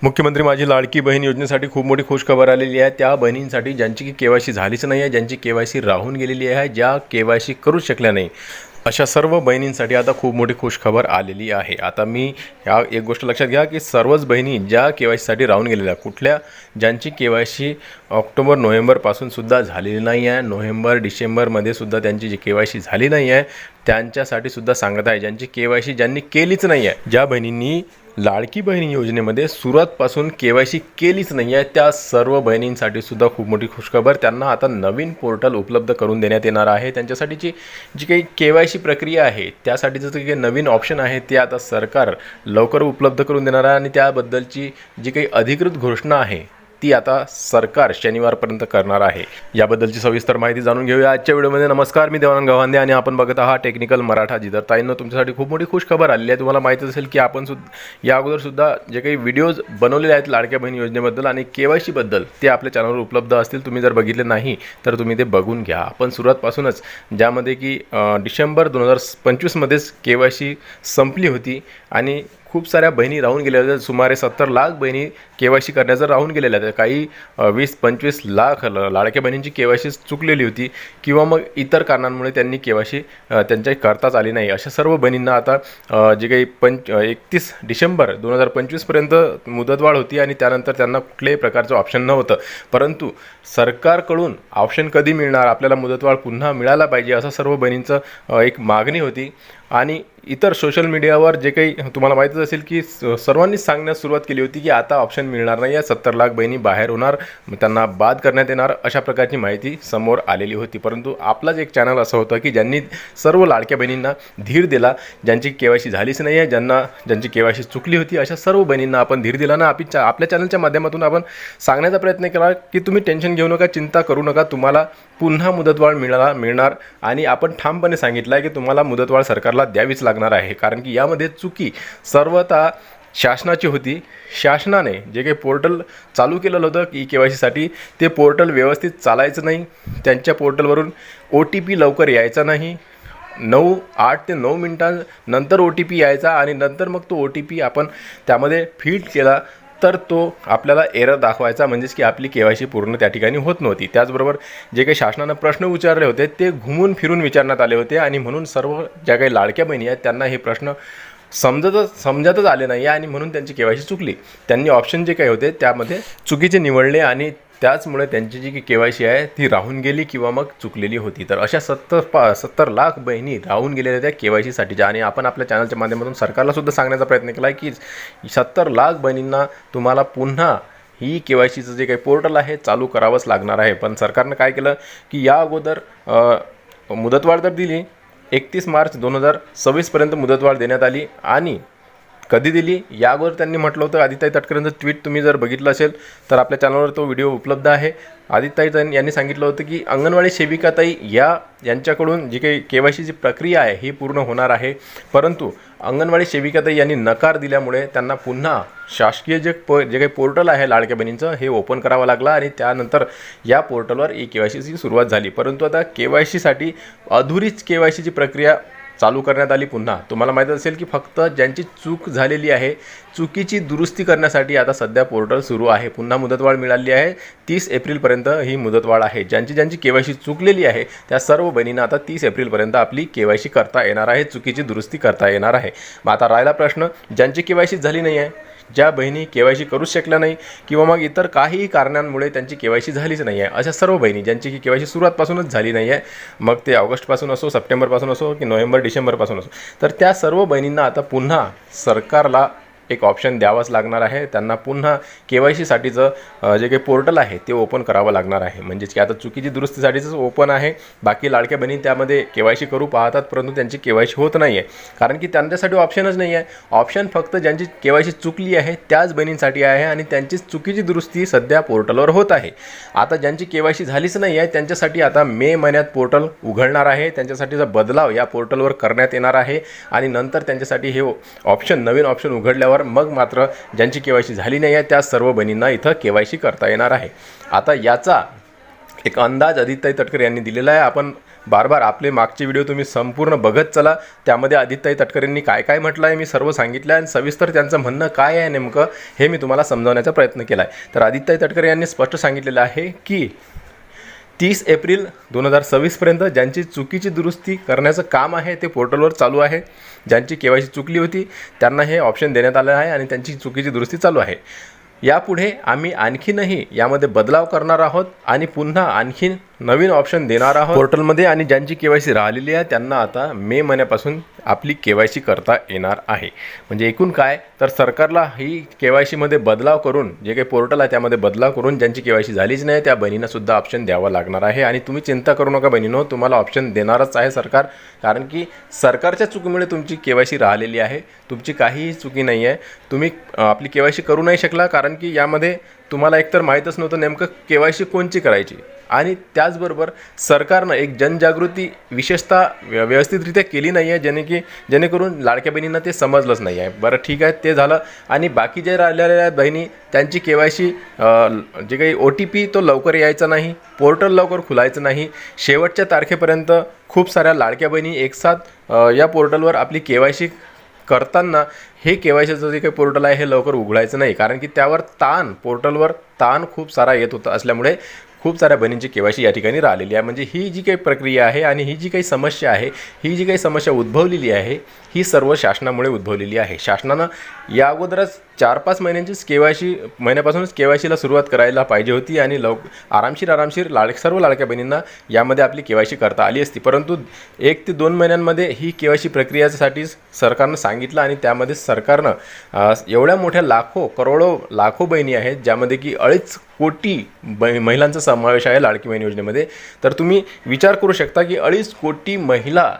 मुख्यमंत्री माझी लाडकी बहीण योजनेसाठी खूप मोठी खुशखबर आलेली आहे। त्या बहिणींसाठी ज्यांची की केवायसी झालीच नाही आहे, ज्यांची केवायसी राहून गेलेली आहे, ज्या केवायसी करूच शकल्या नाही, अशा सर्व बहिणींसाठी आता खूप मोठी खुशखबर आलेली आहे। आता मी ह्या एक गोष्ट लक्षात घ्या की सर्वच बहिणी ज्या केवायसीसाठी राहून गेलेल्या, कुठल्या ज्यांची केवायसी ऑक्टोबर नोव्हेंबरपासून सुद्धा झालेली नाही आहे, नोव्हेंबर डिसेंबरमध्ये सुद्धा त्यांची जी केवायसी झाली नाही आहे, त्यांच्यासाठी सुद्धा सांगत आहे। ज्यांची केवायसी ज्यांनी केलीच नाही आहे, ज्या बहिणींनी लाडकी बहीण योजनेमध्ये सुरुवातपासून केवायसी केलीच नाही आहे, त्या सर्व बहिणींसाठी सुद्धा खूप मोठी खुशखबर। त्यांना आता नवीन पोर्टल उपलब्ध करून देण्यात येणार आहे। त्यांच्यासाठीची जी काही केवायसी प्रक्रिया आहे, त्यासाठीचं जे काही नवीन ऑप्शन आहे ते आता सरकार लवकर उपलब्ध करून देणार आहे आणि त्याबद्दलची जी काही अधिकृत घोषणा आहे ती आता सरकार शनिवारपर्यंत करणार आहे। याबद्दलची सविस्तर माहिती जाणून घेऊया आजच्या व्हिडिओमध्ये। नमस्कार, मी देवानंद गव्हांदे आणि आपण बघत आहात टेक्निकल मराठाजी। तर ताईंनो, तुमच्यासाठी खूप मोठी खुशखबर आलेली आहे। तुम्हाला माहिती असेल की आपण या अगोदर सुद्धा जे काही व्हिडिओज बनवलेले आहेत लाडक्या बहीण योजनेबद्दल आणि केवायसी बद्दल, ते आपल्या चॅनलवर उपलब्ध असतील। तुम्ही जर बघितले नाही तर तुम्ही ते बघून घ्या। आपण सुरुवातपासूनच ज्यामध्ये की डिसेंबर 2025 मध्येच केवायसी संपली होती आणि खूप साऱ्या बहिणी राहून गेलेल्या होत्या। सुमारे 70 लाख बहिणी केवायसी करण्याचं राहून गेलेल्या आहेत। काही 20-25 लाख लाडक्या बहिणींची केवायसी चुकलेली होती किंवा मग इतर कारणांमुळे त्यांनी केवायसी त्यांच्या करताच आली नाही। अशा सर्व बहिणींना आता जे काही 31 डिसेंबर 2025 पर्यंत मुदतवाढ होती आणि त्यानंतर त्यांना कुठल्याही प्रकारचं ऑप्शन नव्हतं। परंतु सरकारकडून ऑप्शन कधी मिळणार, आपल्याला मुदतवाढ पुन्हा मिळायला पाहिजे, असं सर्व बहिणींचं एक मागणी होती। आणि इतर सोशल मीडियावर जे काही तुम्हाला माहितीच असेल की सर्वांनीच सांगण्यास सुरुवात केली होती की आता ऑप्शन मिळणार नाही आहे, 70 लाख बहिणी बाहेर होणार, त्यांना बाद करण्यात येणार, अशा प्रकारची माहिती समोर आलेली होती। परंतु आपलाच एक चॅनल असं होतं की ज्यांनी सर्व लाडक्या बहिणींना धीर दिला, ज्यांची केवायसी झालीच नाही आहे, ज्यांची केवायसी चुकली होती, अशा सर्व बहिणींना आपण धीर दिला ना। आपल्या चॅनलच्या माध्यमातून आपण सांगण्याचा प्रयत्न केला की तुम्ही टेन्शन घेऊ नका, चिंता करू नका, तुम्हाला पुन्हा मुदतवाढ मिळणार आणि आपण ठामपणे सांगितलं आहे की तुम्हाला मुदतवाढ सरकारला द्यावीच लागणार आहे। कारण की यामध्ये चुकी सर्वतः शासनाची होती। शासनाने जे काही पोर्टल चालू केलेलं होतं की केवायसीसाठी, ते पोर्टल व्यवस्थित चालायचं नाही। त्यांच्या पोर्टलवरून OTP लवकर यायचा नाही। 8 ते 9 मिनिटांनंतर OTP यायचा आणि नंतर मग तो OTP आपण त्यामध्ये फीड केला तर तो आपल्याला एरर दाखवायचा, म्हणजेच की आपली केवायसी पूर्ण त्या ठिकाणी होत नव्हती। त्याचबरोबर जे काही शासनानं प्रश्न विचारले होते ते घुमून फिरून विचारण्यात आले होते आणि म्हणून सर्व ज्या काही लाडक्या बहिणी आहेत त्यांना हे प्रश्न समजतच आले नाही आणि म्हणून त्यांची केवायसी चुकली। त्यांनी ऑप्शन जे काही होते त्यामध्ये चुकीचे निवडले आणि त्याचमुळे त्यांची जी केवायसी आहे ती राहून गेली किंवा मग चुकलेली होती। तर अशा 70 लाख बहिणी राहून गेलेल्या त्या केवायसीसाठीच्या, आणि आपण आपल्या चॅनलच्या माध्यमातून सरकारला सुद्धा सांगण्याचा प्रयत्न केला आहे की 70 लाख बहिणींना तुम्हाला पुन्हा ही केवायसीचं जे काही पोर्टल आहे चालू करावंच लागणार आहे। पण सरकारनं काय केलं की या अगोदर मुदतवाढ तर दिली, 31 मार्च 2026 पर्यंत मुदतवाढ देण्यात आली। आणि कधी दिली या अगोदर त्यांनी म्हटलं होतं, आदिताई तटकरेंचं ट्विट तुम्ही जर बघितलं असेल तर आपल्या चॅनलवर तो व्हिडिओ उपलब्ध आहे। आदिताई यांनी सांगितलं होतं की अंगणवाडी सेविकाताई यांच्याकडून जी काही केवायसीची प्रक्रिया आहे ही पूर्ण होणार आहे, परंतु अंगणवाडी सेविकाताई यांनी नकार दिल्यामुळे त्यांना पुन्हा शासकीय जे काही पोर्टल आहे लाडक्या बहिणींचं हे ओपन करावं लागलं आणि त्यानंतर या पोर्टलवर केवायसीची सुरुवात झाली। परंतु आता केवायसीसाठी अधुरीच केवायसीची प्रक्रिया चालू करण्यात आली पुन्हा। तुम्हाला माहीत असेल की फक्त ज्यांची चूक झालेली आहे, चुकीची दुरुस्ती करण्यासाठी आता सध्या पोर्टल सुरू आहे। पुन्हा मुदतवाढ मिळाली आहे, 30 एप्रिलपर्यंत ही मुदतवाढ आहे। ज्यांची केवायसी चुकलेली आहे त्या सर्व बहिणींना आता 30 एप्रिलपर्यंत आपली केवायसी करता येणार आहे, चुकीची दुरुस्ती करता येणार आहे। मग आता राहिला प्रश्न, ज्यांची केवायसी झाली नाही आहे, ज्या बहिणी केवायसी करूच शकल्या नाही किंवा मग इतर काहीही कारणांमुळे त्यांची केवायसी झालीच नाही आहे, अशा सर्व बहिणी ज्यांची की केवायसी सुरुवातपासूनच झाली नाही आहे, मग ते ऑगस्टपासून असो, सप्टेंबरपासून असो की नोव्हेंबर डिसेंबरपासून असो, तर त्या सर्व बहिणींना आता पुन्हा सरकारला एक ऑप्शन द्यावाच लागणार आहे। त्यांना पुन्हा केवायसीसाठीचं जे काही पोर्टल आहे ते ओपन करावं लागणार आहे। म्हणजेच की आता चुकीची दुरुस्तीसाठीच ओपन आहे, बाकी लाडक्या बहिणी त्यामध्ये केवायसी करू पाहतात परंतु त्यांची केवायसी होत नाही आहे, कारण की त्यांच्यासाठी ऑप्शनच नाही आहे। ऑप्शन फक्त ज्यांची केवायसी चुकली आहे त्याच बहिणींसाठी आहे आणि त्यांची चुकीची दुरुस्ती सध्या पोर्टलवर होत आहे। आता ज्यांची केवायसी झालीच नाही आहे त्यांच्यासाठी आता मे महिन्यात पोर्टल उघडणार आहे, त्यांच्यासाठीचा बदलाव या पोर्टलवर करण्यात येणार आहे आणि नंतर त्यांच्यासाठी हे नवीन ऑप्शन उघडल्यावर मग मात्र ज्यांची केवायसी झाली नाही आहे त्या सर्व बहिणींना इथं केवायसी करता येणार आहे। आता याचा एक अंदाज आदिताई तटकरे यांनी दिलेला आहे। आपण बार बार आपले मागचे व्हिडिओ तुम्ही संपूर्ण बघत चला. त्यामध्ये आदित्यताई तटकरेंनी काय काय म्हटलं आहे मी सर्व सांगितलं आहे आणि सविस्तर त्यांचं म्हणणं काय आहे नेमकं हे मी तुम्हाला समजावण्याचा प्रयत्न केला आहे. तर आदित्यताई तटकरे यांनी स्पष्ट सांगितलेलं आहे की 30 एप्रिल 2026पर्यंत ज्यांची चुकीची दुरुस्ती करण्याचं काम आहे ते पोर्टलवर चालू आहे. ज्यांची KYC चुकली होती त्यांना हे ऑप्शन देण्यात आलं आहे आणि त्यांची चुकीची दुरुस्ती चालू आहे. यापुढे आम्ही आणखीनही यामध्ये बदलाव करणार आहोत आणि पुन्हा आणखीन नवीन ऑप्शन देणार आहोत पोर्टलमध्ये. आणि ज्यांची KYC राहिलेली आहे त्यांना आता मे महिन्यापासून आपली KYC करता येणार आहे. म्हणजे एकूण काय तर सरकारला ही KYCमध्ये बदलाव करून जे काही पोर्टल आहे त्यामध्ये बदलाव करून ज्यांची KYC झालीच नाही त्या बहिणींना सुद्धा ऑप्शन द्यावं लागणार आहे. आणि तुम्ही चिंता करू नका बहिणींनो, तुम्हाला ऑप्शन देणारच आहे सरकार, कारण की सरकारच्या चुकीमुळे तुमची KYC राहिलेली आहे. तुमची काहीही चुकी नाही आहे. तुम्ही आपली KYC करू नाही शकला कारण की यामध्ये तुम्हाला एकतर माहीतच नव्हतं नेमकं KYC कोणची करायची. आणि त्याचबरोबर सरकारनं एक जनजागृती विशेषतः व्यवस्थितरित्या केली नाही आहे जेणेकरून लाडक्या बहिणींना ते समजलंच नाही आहे. बरं ठीक आहे, ते झालं. आणि बाकी जे राहिलेल्या बहिणी त्यांची KYC जे काही OTP तो लवकर यायचा नाही, पोर्टल लवकर खुलायचं नाही. शेवटच्या तारखेपर्यंत खूप साऱ्या लाडक्या बहिणी एकसाथ या पोर्टलवर आपली KYC करताना हे KYCचं जे काही पोर्टल आहे हे लवकर उघडायचं नाही, कारण की त्यावर पोर्टलवर ताण खूप सारा येत होता असल्यामुळे खूप साऱ्या बहिणींची KYC या ठिकाणी राहिलेली आहे. म्हणजे ही जी काही प्रक्रिया आहे आणि ही जी काही समस्या आहे, ही जी काही समस्या उद्भवलेली आहे ही सर्व शासनामुळे उद्भवलेली आहे. शासनानं या अगोदरच 4-5 महिन्यांचीच महिन्यापासूनच KYCला सुरुवात करायला पाहिजे होती आणि आरामशीर सर्व लाडक्या बहिणींना यामध्ये आपली KYC करता आली असती. परंतु 1 ते 2 महिन्यांमध्ये ही KYC प्रक्रियासाठी सरकारनं सांगितलं आणि त्यामध्ये सरकारनं एवढ्या मोठ्या लाखो बहिणी आहेत ज्यामध्ये की 2.5 कोटी महिलांचा समावेश आहे लाडकी बहीण योजनेमध्ये. तर तुम्ही विचार करू शकता की 2.5 कोटी महिला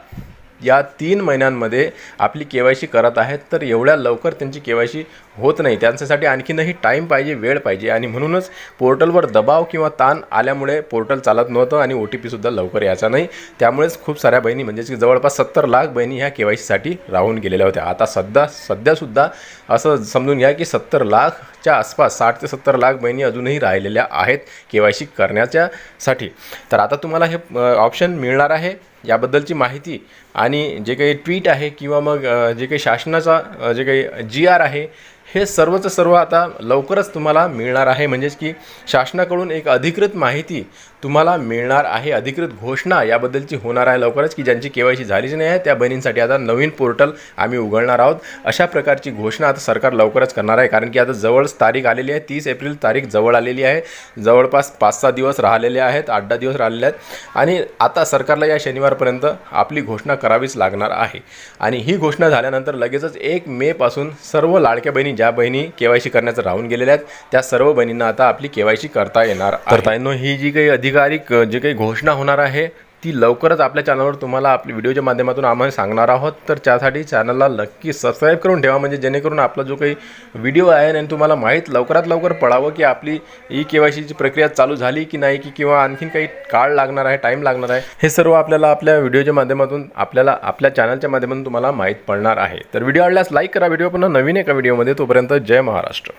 या 3 महिन्यांमध्ये आपली KYC करत आहेत. तर एवढ्या लवकर त्यांची KYC होत नाही, त्यांच्यासाठी आणखीनही टाईम पाहिजे, वेळ पाहिजे. आणि म्हणूनच पोर्टलवर दबाव किंवा ताण आल्यामुळे पोर्टल चालत नव्हतं आणि OTPसुद्धा लवकर यायचा नाही. त्यामुळेच खूप साऱ्या बहिणी म्हणजेच की जवळपास 70 लाख बहिणी ह्या KYCसाठी राहून गेलेल्या होत्या. आता सध्यासुद्धा असं समजून घ्या की 70 लाखच्या आसपास 60 ते 70 लाख बहिणी अजूनही राहिलेल्या आहेत KYC करण्याच्यासाठी. तर आता तुम्हाला हे ऑप्शन मिळणार आहे. याबद्दलची माहिती आणि जे काही ट्विट आहे किंवा मग जे काही शासनाचा जे काही GR आहे हे सर्वचं सर्व आता लवकरच तुम्हाला मिळणार आहे. म्हणजेच की शासनाकडून एक अधिकृत माहिती तुम्हाला मिळणार आहे, अधिकृत घोषणा याबद्दलची होणार आहे लवकरच की ज्यांची KYC झालीच नाही आहे त्या बहिणींसाठी आता नवीन पोर्टल आम्ही उघडणार आहोत. अशा प्रकारची घोषणा आता सरकार लवकरच करणार आहे, कारण की आता जवळच तारीख आलेली आहे. 30 एप्रिल तारीख जवळ आलेली आहे. जवळपास 5-6 दिवस राहिलेले आहेत, 8-10 दिवस राहिलेले आहेत आणि आता सरकारला या शनिवारपर्यंत आपली घोषणा करावीच लागणार आहे. आणि ही घोषणा झाल्यानंतर लगेचच 1 मेपासून सर्व लाडक्या बहिणी ज्या बहिणी KYC करण्याचं राहून गेलेल्या आहेत त्या सर्व बहिणींना आता आपली KYC करता येणार आहे. तर ताईंनो, ही जी काही अधिकारिक जे काही घोषणा होणार आहे ती लवकरच आपल्या चॅनलवर तुम्हाला आपल्या व्हिडिओच्या माध्यमातून आम्ही सांगणार आहोत. तर त्यासाठी चॅनलला नक्की सबस्क्राईब करून ठेवा, म्हणजे जेणेकरून आपला जो काही व्हिडिओ आहे आणि तुम्हाला लवकरात लवकर पडावं की आपली KYCची प्रक्रिया चालू झाली की नाही किंवा आणखीन काही काळ लागणार आहे, टाईम लागणार आहे, हे सर्व आपल्याला आपल्या व्हिडिओच्या माध्यमातून आपल्या चॅनलच्या माध्यमातून तुम्हाला माहीत पडणार आहे. तर व्हिडिओ आवडल्यास लाईक करा. व्हिडिओ पुन्हा नवीन एका व्हिडिओमध्ये. तोपर्यंत जय महाराष्ट्र.